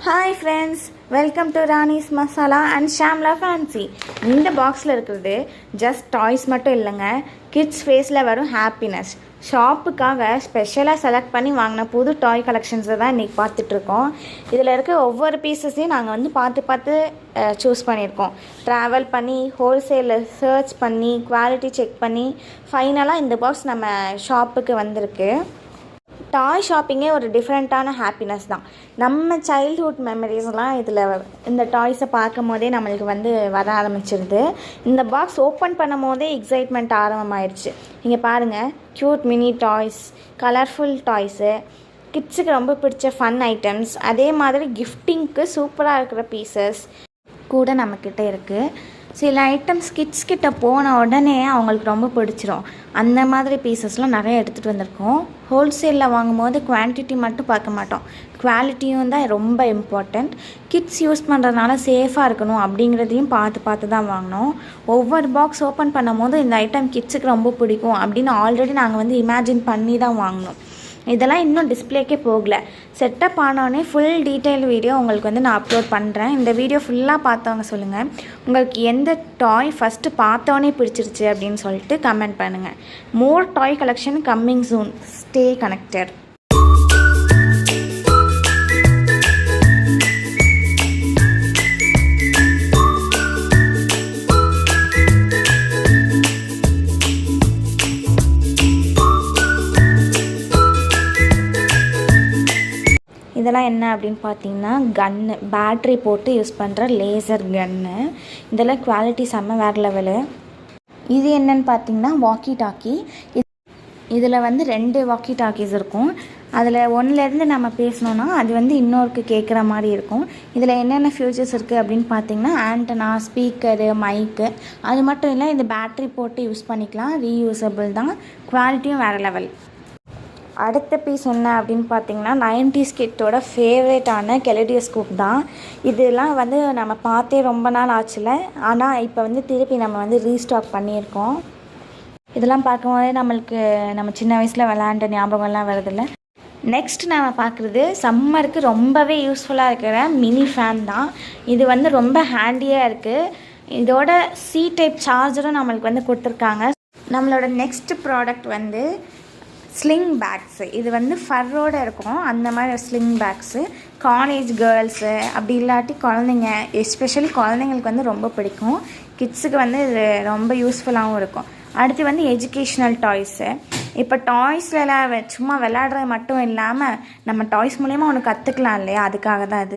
Hi friends, welcome to Rani's masala and Shamla fancy. இந்த பாக்ஸில் இருக்கிறது ஜஸ்ட் டாய்ஸ் மட்டும் இல்லைங்க, கிட்ஸ் ஃபேஸில் வரும் ஹாப்பினஸ். ஷாப்புக்காக ஸ்பெஷலாக செலக்ட் பண்ணி வாங்கின புது டாய் கலெக்ஷன்ஸை தான் இன்றைக்கி பார்த்துட்ருக்கோம். இதில் இருக்க ஒவ்வொரு பீஸஸையும் நாங்கள் பார்த்து சூஸ் பண்ணியிருக்கோம். ட்ராவல் பண்ணி ஹோல்சேலில் சர்ச் பண்ணி குவாலிட்டி செக் பண்ணி ஃபைனலாக இந்த பாக்ஸ் நம்ம ஷாப்புக்கு வந்திருக்கு. டாய் ஷாப்பிங்கே ஒரு டிஃப்ரெண்ட்டான ஹாப்பினஸ் தான். நம்ம சைல்ட்ஹுட் மெமரிஸ்லாம் இதில் இந்த டாய்ஸை பார்க்கும் போதே நம்மளுக்கு வர ஆரம்பிச்சிருது. இந்த பாக்ஸ் ஓப்பன் பண்ணும் போதே எக்ஸைட்மெண்ட் ஆரம்பமாயிடுச்சு. இங்கே பாருங்கள், cute mini toys, colourful toys, கிட்ஸுக்கு ரொம்ப பிடிச்ச ஃபன் ஐட்டம்ஸ், அதே மாதிரி கிஃப்டிங்க்கு சூப்பராக இருக்கிற பீசஸ் கூட நம்மக்கிட்ட இருக்குது. சில ஐட்டம்ஸ் கிட்ஸ் கிட்ட போன உடனே அவங்களுக்கு ரொம்ப பிடிச்சிரும். அந்த மாதிரி பீசஸ்லாம் நிறைய எடுத்துகிட்டு வந்திருக்கோம். ஹோல்சேலில் வாங்கும்போது குவான்டிட்டி மட்டும் பார்க்க மாட்டோம், குவாலிட்டியும் தான் ரொம்ப இம்பார்ட்டண்ட். கிட்ஸ் யூஸ் பண்ணுறதுனால சேஃபாக இருக்கணும் அப்படிங்கிறதையும் பார்த்து தான் வாங்கினோம். ஒவ்வொரு பாக்ஸ் ஓப்பன் பண்ணும் போது இந்த ஐட்டம் கிட்ஸுக்கு ரொம்ப பிடிக்கும் அப்படின்னு ஆல்ரெடி நாங்கள் இமேஜின் பண்ணி தான் வாங்கினோம். இதெல்லாம் இன்னும் டிஸ்பிளேக்கே போகலை. செட்டப் ஆனோடனே ஃபுல் டீட்டெயில் வீடியோ உங்களுக்கு நான் அப்லோட் பண்ணுறேன். இந்த வீடியோ ஃபுல்லாக பார்த்தவங்க சொல்லுங்கள், உங்களுக்கு எந்த டாய் ஃபஸ்ட்டு பார்த்தோன்னே பிடிச்சிருச்சு அப்படின்னு சொல்லிட்டு கமெண்ட் பண்ணுங்கள். More toy collection coming soon. Stay connected. இதெல்லாம் என்ன அப்படின்னு பார்த்தீங்கன்னா, கன்னு, பேட்ரி போட்டு யூஸ் பண்ணுற லேசர் கன்னு. இதெல்லாம் குவாலிட்டி செம்ம வேறு லெவலு. இது என்னன்னு பார்த்தீங்கன்னா வாக்கி டாக்கி. இதில் 2 வாக்கி டாக்கிஸ் இருக்கும். அதில் ஒன்றுலேருந்து நம்ம பேசணுன்னா அது இன்னொருக்கு கேட்குற மாதிரி இருக்கும். இதில் என்னென்ன ஃபியூச்சர்ஸ் இருக்குது அப்படின்னு பார்த்தீங்கன்னா, ஆண்டனா, ஸ்பீக்கரு, மைக்கு, அது மட்டும் இல்லை இது பேட்ரி போட்டு யூஸ் பண்ணிக்கலாம், ரீயூசபிள் தான், குவாலிட்டியும் வேறு லெவல். அடுத்த பீஸ் என்ன அப்படின்னு பார்த்தீங்கன்னா, 90s கிட்டோட ஃபேவரேட்டான கெலடியோஸ்கோப் தான். இதெல்லாம் நம்ம பார்த்தே ரொம்ப நாள் ஆச்சுல, ஆனால் இப்போ திருப்பி நம்ம ரீஸ்டாக் பண்ணியிருக்கோம். இதெல்லாம் பார்க்கும்போதே நம்ம சின்ன வயசில் விளையாண்ட ஞாபகம்லாம் வருதில்ல. நெக்ஸ்ட் நம்ம பார்க்குறது சம்மருக்கு ரொம்பவே யூஸ்ஃபுல்லாக இருக்கிற மினி ஃபேன் தான். இது ரொம்ப ஹேண்டியாக இருக்குது. இதோட C டைப் சார்ஜரும் நம்மளுக்கு கொடுத்துருக்காங்க. நம்மளோட நெக்ஸ்ட் ப்ராடக்ட் ஸ்லிங் பேக்ஸு. இது ஃபர்ரோடு இருக்கும், அந்த மாதிரி ஸ்லிங் பேக்ஸு. காலேஜ் கேர்ள்ஸு அப்படி இல்லாட்டி குழந்தைங்க, எஸ்பெஷலி குழந்தைங்களுக்கு ரொம்ப பிடிக்கும். கிட்ஸுக்கு இது ரொம்ப யூஸ்ஃபுல்லாகவும் இருக்கும். அடுத்து எஜுகேஷ்னல் டாய்ஸு. இப்போ டாய்ஸில் சும்மா விளையாடுறது மட்டும் இல்லாமல் நம்ம டாய்ஸ் மூலயமா ஒன்று கற்றுக்கலாம் இல்லையா, அதுக்காக தான் இது.